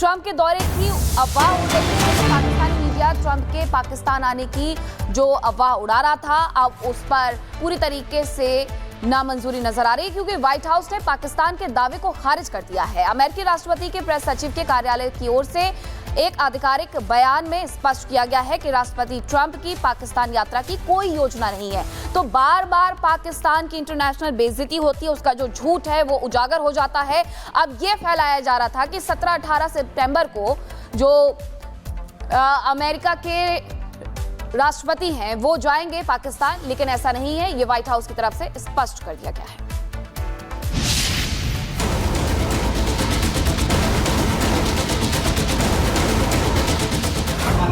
Trump के दौरे की अफवाह उड़ रही है। पाकिस्तानी मीडिया ट्रंप के पाकिस्तान आने की जो अफवाह उड़ा रहा था, अब उस पर पूरी तरीके से नामंजूरी नजर आ रही है, क्योंकि व्हाइट हाउस ने पाकिस्तान के दावे को खारिज कर दिया है। अमेरिकी राष्ट्रपति के प्रेस सचिव के कार्यालय की ओर से एक आधिकारिक बयान में स्पष्ट किया गया है कि राष्ट्रपति ट्रंप की पाकिस्तान यात्रा की कोई योजना नहीं है। तो बार बार पाकिस्तान की इंटरनेशनल बेइज्जती होती है, उसका जो झूठ है वो उजागर हो जाता है। अब ये फैलाया जा रहा था कि 17-18 सितंबर को जो अमेरिका के राष्ट्रपति हैं वो जाएंगे पाकिस्तान, लेकिन ऐसा नहीं है। ये व्हाइट हाउस की तरफ से स्पष्ट कर दिया गया है।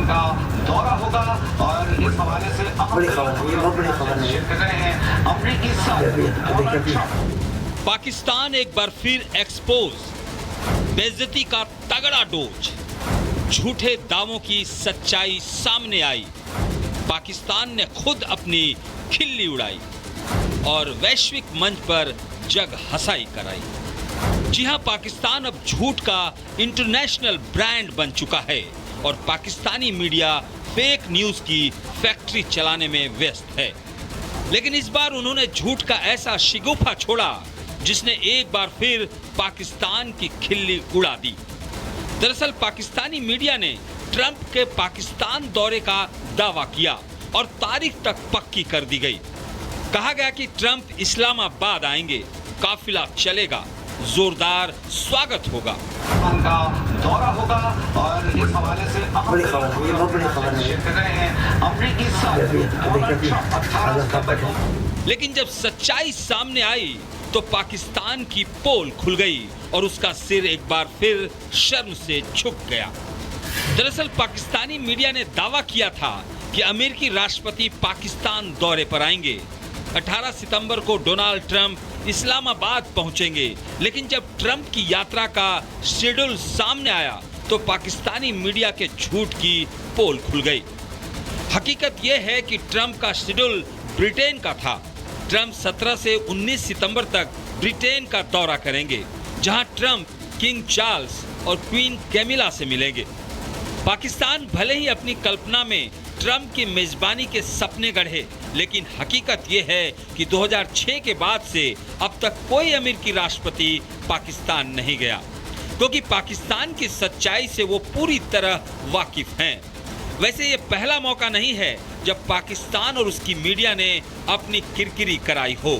का दौरा होगा और इस हवाले से बड़ी खबर है, ये बहुत बड़ी खबर है। कर रहे हैं अमेरिकी सदर। पाकिस्तान एक बार फिर एक्सपोज, बेइज्जती का तगड़ा डोज, झूठे दावों की सच्चाई सामने आई। पाकिस्तान ने खुद अपनी खिल्ली उड़ाई और वैश्विक मंच पर जग हंसाई कराई। जी हां, पाकिस्तान अब झूठ का इंटरनेशनल ब्रांड बन चुका है और पाकिस्तानी मीडिया फेक न्यूज की फैक्ट्री चलाने में व्यस्त है। लेकिन इस बार उन्होंने झूठ का ऐसा शिगुफा छोड़ा जिसने एक बार फिर पाकिस्तान की खिल्ली उड़ा दी। दरअसल पाकिस्तानी मीडिया ने ट्रंप के पाकिस्तान दौरे का दावा किया और तारीख तक पक्की कर दी गई। कहा गया कि ट्रंप इस्लामाबाद आएंगे, काफिला चलेगा, जोरदार स्वागत होगा। उनका दौरा होगा और इस हवाले से बड़ी खबर है, ये बहुत बड़ी खबर है। कर रहे हैं अमेरिकी सदर। लेकिन जब सच्चाई सामने आई तो पाकिस्तान की पोल खुल गई और उसका सिर एक बार फिर शर्म से झुक गया। दरअसल पाकिस्तानी मीडिया ने दावा किया था कि अमेरिकी राष्ट्रपति पाकिस्तान दौरे पर आएंगे। 18 सितंबर को डोनाल्ड ट्रंप इस्लामाबाद पहुंचेंगे, लेकिन जब ट्रंप की यात्रा का शेड्यूल सामने आया तो पाकिस्तानी मीडिया के झूठ की पोल खुल गई। हकीकत यह है कि ट्रंप का शेड्यूल ब्रिटेन का था। ट्रंप 17 से 19 सितंबर तक ब्रिटेन का दौरा करेंगे, जहां ट्रंप किंग चार्ल्स और क्वीन कैमिला से मिलेंगे। पाकिस्तान भले ही अपनी कल्पना में ट्रंप की मेजबानी के सपने गढ़े, लेकिन हकीकत यह है कि 2006 के बाद से अब तक कोई अमेरिकी राष्ट्रपति पाकिस्तान नहीं गया, क्योंकि पाकिस्तान की सच्चाई से वो पूरी तरह वाकिफ हैं। वैसे ये पहला मौका नहीं है जब पाकिस्तान और उसकी मीडिया ने अपनी किरकिरी कराई हो।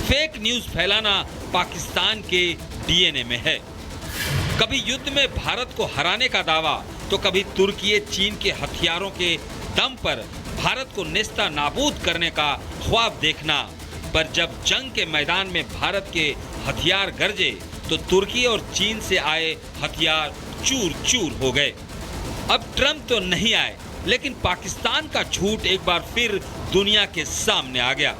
फेक न्यूज फैलाना पाकिस्तान के डीएनए में है। कभी युद्ध में भारत को हराने का दावा, तो कभी तुर्की चीन के हथियारों के दम पर भारत को नेस्ता नाबूद करने का ख्वाब देखना। पर जब जंग के मैदान में भारत के हथियार गरजे तो तुर्की और चीन से आए हथियार चूर चूर हो गए। अब ट्रंप तो नहीं आए, लेकिन पाकिस्तान का झूठ एक बार फिर दुनिया के सामने आ गया।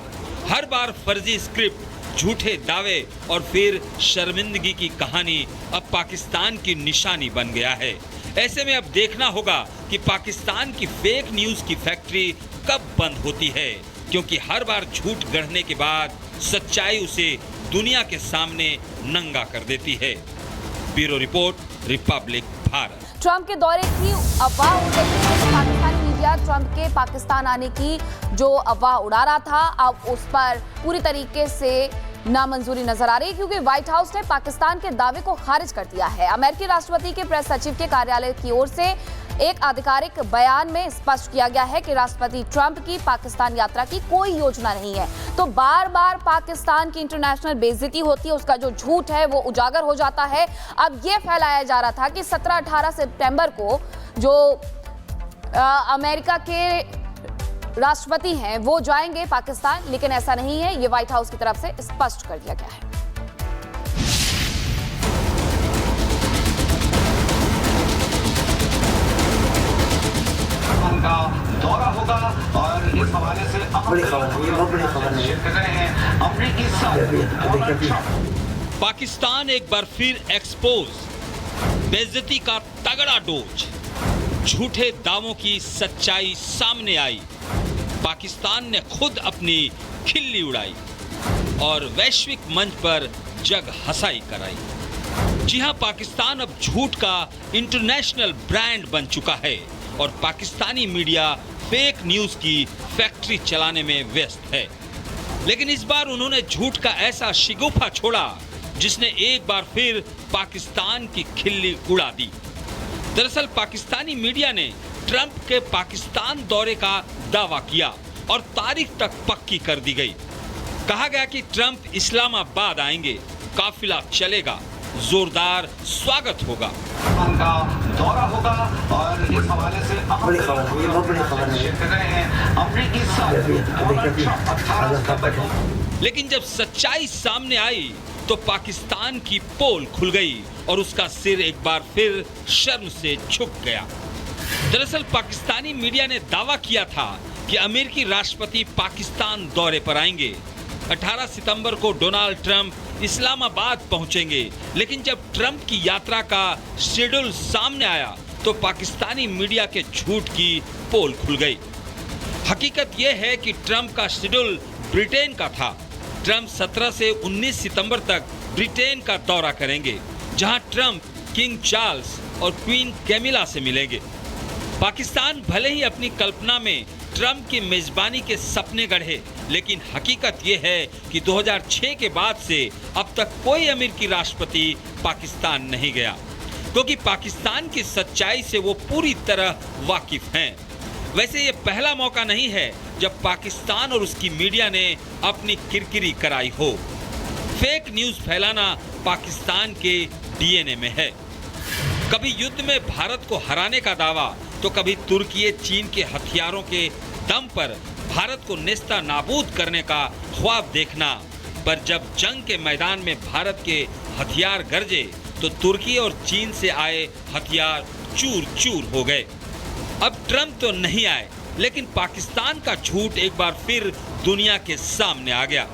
हर बार फर्जी स्क्रिप्ट, झूठे दावे और फिर शर्मिंदगी की कहानी अब पाकिस्तान की निशानी बन गया है। ऐसे में अब देखना होगा कि पाकिस्तान की फेक न्यूज की फैक्ट्री कब बंद होती है, क्योंकि हर बार झूठ गढ़ने के बाद सच्चाई उसे दुनिया के सामने नंगा कर देती है। Bureau report, Republic Bharat. Trump के दौरे की अफवाह उड़ रही है। पाकिस्तानी मीडिया ट्रंप के पाकिस्तान आने की जो अफवाह उड़ा रहा था, अब उस पर पूरी तरीके से नामंजूरी नजर आ रही है, क्योंकि व्हाइट हाउस ने पाकिस्तान के दावे को खारिज कर दिया है। अमेरिकी राष्ट्रपति के प्रेस सचिव के कार्यालय की ओर से एक आधिकारिक बयान में स्पष्ट किया गया है कि राष्ट्रपति ट्रंप की पाकिस्तान यात्रा की कोई योजना नहीं है। तो बार बार पाकिस्तान की इंटरनेशनल बेइज्जती होती है, उसका जो झूठ है वो उजागर हो जाता है। अब ये फैलाया जा रहा था कि 17-18 सितंबर को जो अमेरिका के राष्ट्रपति हैं वो जाएंगे पाकिस्तान, लेकिन ऐसा नहीं है। ये व्हाइट हाउस की तरफ से स्पष्ट कर दिया गया है। उनका दौरा होगा और इस हवाले से बड़ी खबर है, ये बहुत बड़ी खबर है। कर रहे हैं अमेरिकी सदर। पाकिस्तान एक बार फिर एक्सपोज, बेइज्जती का तगड़ा डोज, झूठे दावों की सच्चाई सामने आई। पाकिस्तान ने खुद अपनी खिल्ली उड़ाई और वैश्विक मंच पर जग हंसाई कराई। जी हां, पाकिस्तान अब झूठ का इंटरनेशनल ब्रांड बन चुका है और पाकिस्तानी मीडिया फेक न्यूज की फैक्ट्री चलाने में व्यस्त है। लेकिन इस बार उन्होंने झूठ का ऐसा शिगुफा छोड़ा जिसने एक बार फिर पाकिस्तान की खिल्ली उड़ा दी। दरअसल पाकिस्तानी मीडिया ने ट्रंप के पाकिस्तान दौरे का दावा किया और तारीख तक पक्की कर दी गई। कहा गया कि ट्रंप इस्लामाबाद आएंगे, काफिला चलेगा, जोरदार स्वागत होगा, उनका दौरा होगा और इस हवाले से बड़ी खबर है, ये बहुत बड़ी खबर है। शेयर कर रहे हैं अमरीकी सदर। लेकिन जब सच्चाई सामने आई तो पाकिस्तान की पोल खुल गई और उसका सिर एक बार फिर शर्म से झुक गया। दरअसल पाकिस्तानी मीडिया ने दावा किया था कि अमेरिकी राष्ट्रपति पाकिस्तान दौरे पर आएंगे। 18 सितंबर को डोनाल्ड ट्रंप इस्लामाबाद पहुंचेंगे, लेकिन जब ट्रंप की यात्रा का शेड्यूल सामने आया तो पाकिस्तानी मीडिया के झूठ की पोल खुल गई। हकीकत यह है कि ट्रंप का शेड्यूल ब्रिटेन का था। ट्रंप 17 से 19 सितंबर तक ब्रिटेन का दौरा करेंगे, जहां ट्रंप किंग चार्ल्स और क्वीन कैमिला से मिलेंगे। पाकिस्तान भले ही अपनी कल्पना में ट्रंप की मेजबानी के सपने गढ़े, लेकिन हकीकत यह है कि 2006 के बाद से अब तक कोई अमेरिकी राष्ट्रपति पाकिस्तान नहीं गया, क्योंकि पाकिस्तान की सच्चाई से वो पूरी तरह वाकिफ हैं। वैसे ये पहला मौका नहीं है जब पाकिस्तान और उसकी मीडिया ने अपनी किरकिरी कराई हो। फेक न्यूज फैलाना पाकिस्तान के डीएनए में है। कभी युद्ध में भारत को हराने का दावा, तो कभी तुर्की चीन के हथियारों के दम पर भारत को नेस्ता नाबूद करने का ख्वाब देखना। पर जब जंग के मैदान में भारत के हथियार गरजे तो तुर्की और चीन से आए हथियार चूर चूर हो गए। अब ट्रंप तो नहीं आए, लेकिन पाकिस्तान का झूठ एक बार फिर दुनिया के सामने आ गया।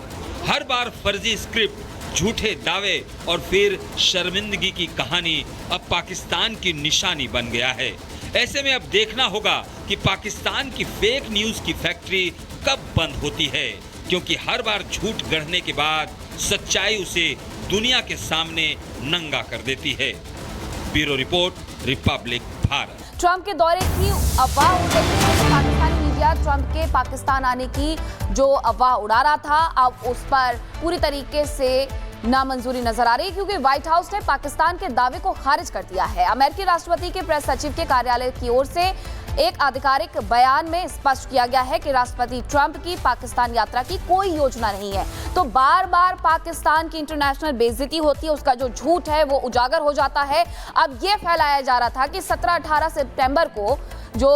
हर बार फर्जी स्क्रिप्ट, झूठे दावे और फिर शर्मिंदगी की कहानी अब पाकिस्तान की निशानी बन गया है। ऐसे में अब देखना होगा कि पाकिस्तान की फेक न्यूज की फैक्ट्री कब बंद होती है, क्योंकि हर बार झूठ गढ़ने के बाद सच्चाई उसे दुनिया के सामने नंगा कर देती है। Bureau report, Republic Bharat. Trump के दौरे की अफवाह उड़ रही है। पाकिस्तानी मीडिया ट्रंप के पाकिस्तान आने की जो अफवाह उड़ा रहा था, अब उस पर पूरी तरीके से नामंजूरी नजर आ रही है, क्योंकि व्हाइट हाउस ने पाकिस्तान के दावे को खारिज कर दिया है। अमेरिकी राष्ट्रपति के प्रेस सचिव के कार्यालय की ओर से एक आधिकारिक बयान में स्पष्ट किया गया है कि राष्ट्रपति ट्रंप की पाकिस्तान यात्रा की कोई योजना नहीं है। तो बार बार पाकिस्तान की इंटरनेशनल बेइज्जती होती है, उसका जो झूठ है वो उजागर हो जाता है। अब ये फैलाया जा रहा था कि 17-18 सितंबर को जो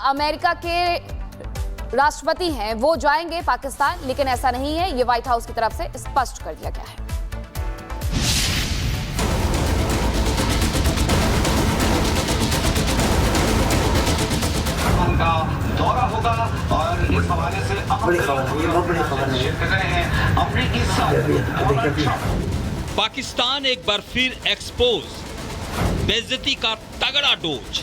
अमेरिका के राष्ट्रपति हैं वो जाएंगे पाकिस्तान, लेकिन ऐसा नहीं है। ये व्हाइट हाउस की तरफ से स्पष्ट कर दिया गया है। उनका दौरा होगा और इस हवाले से बड़ी खबर है, ये बहुत बड़ी खबर है। शेयर कर रहे हैं अमरीकी सदर। पाकिस्तान एक बार फिर एक्सपोज, बेइज्जती का तगड़ा डोज,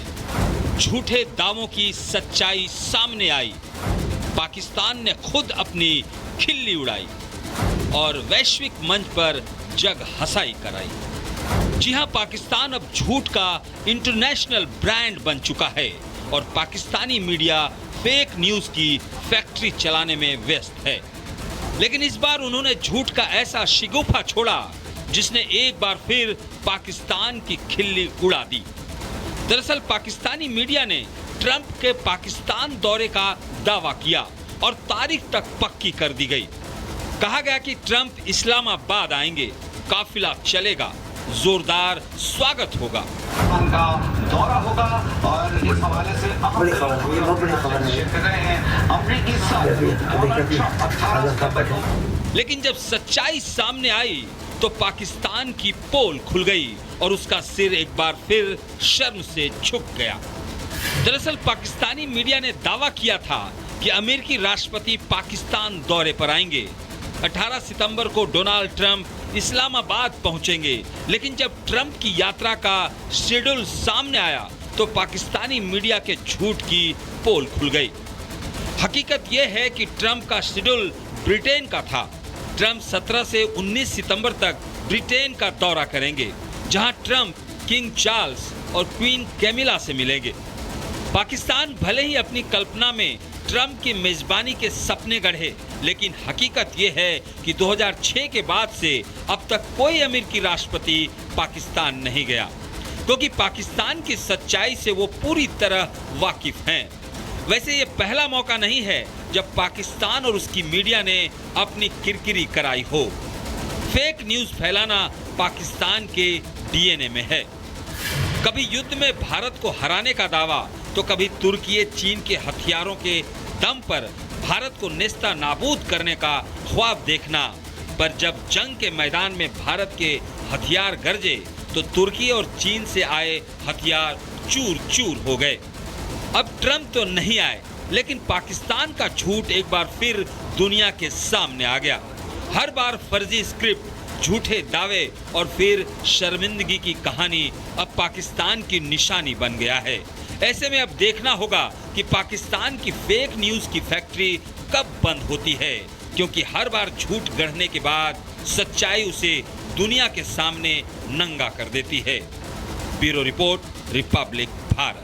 झूठे दावों की सच्चाई सामने आई। पाकिस्तान ने खुद अपनी खिल्ली उड़ाई और वैश्विक मंच पर जग हंसाई कराई। जी हां, पाकिस्तान अब झूठ का इंटरनेशनल ब्रांड बन चुका है और पाकिस्तानी मीडिया फेक न्यूज की फैक्ट्री चलाने में व्यस्त है। लेकिन इस बार उन्होंने झूठ का ऐसा शिगुफा छोड़ा जिसने एक बार फिर पाकिस्तान की खिल्ली उड़ा दी। दरअसल पाकिस्तानी मीडिया ने ट्रंप के पाकिस्तान दौरे का दावा किया और तारीख तक पक्की कर दी गई। कहा गया कि ट्रंप इस्लामाबाद आएंगे, काफिला चलेगा, जोरदार स्वागत होगा, उनका दौरा होगा और इस हवाले से बड़ी खबर है, ये बहुत बड़ी खबर है। शेयर कर रहे हैं अमरीकी सदर। लेकिन जब सच्चाई सामने आई तो पाकिस्तान की पोल खुल गई और उसका सिर एक बार फिर शर्म से झुक गया। दरअसल पाकिस्तानी मीडिया ने दावा किया था कि अमेरिकी राष्ट्रपति पाकिस्तान दौरे पर आएंगे। 18 सितंबर को डोनाल्ड ट्रंप इस्लामाबाद पहुंचेंगे, लेकिन जब ट्रंप की यात्रा का शेड्यूल सामने आया तो पाकिस्तानी मीडिया के झूठ की पोल खुल गई। हकीकत यह है कि ट्रंप का शेड्यूल ब्रिटेन का था। ट्रंप 17 से 19 सितंबर तक ब्रिटेन का दौरा करेंगे, जहां ट्रंप किंग चार्ल्स और क्वीन कैमिला से मिलेंगे। पाकिस्तान भले ही अपनी कल्पना में ट्रंप की मेजबानी के सपने गढ़े, लेकिन हकीकत यह है कि 2006 के बाद से अब तक कोई अमेरिकी राष्ट्रपति पाकिस्तान नहीं गया, क्योंकि पाकिस्तान की सच्चाई से वो पूरी तरह वाकिफ हैं। वैसे ये पहला मौका नहीं है जब पाकिस्तान और उसकी मीडिया ने अपनी किरकिरी कराई हो। फेक न्यूज फैलाना पाकिस्तान के डीएनए में है। कभी युद्ध में भारत को हराने का दावा, तो कभी तुर्की चीन के हथियारों के दम पर भारत को नेस्ता नाबूद करने का ख्वाब देखना। पर जब जंग के मैदान में भारत के हथियार गरजे, तो तुर्की और चीन से आए हथियार चूर चूर हो गए। अब ट्रंप तो नहीं आए, लेकिन पाकिस्तान का झूठ एक बार फिर दुनिया के सामने आ गया। हर बार फर्जी स्क्रिप्ट, झूठे दावे और फिर शर्मिंदगी की कहानी अब पाकिस्तान की निशानी बन गया है। ऐसे में अब देखना होगा कि पाकिस्तान की फेक न्यूज की फैक्ट्री कब बंद होती है, क्योंकि हर बार झूठ गढ़ने के बाद सच्चाई उसे दुनिया के सामने नंगा कर देती है। Bureau report, Republic Bharat.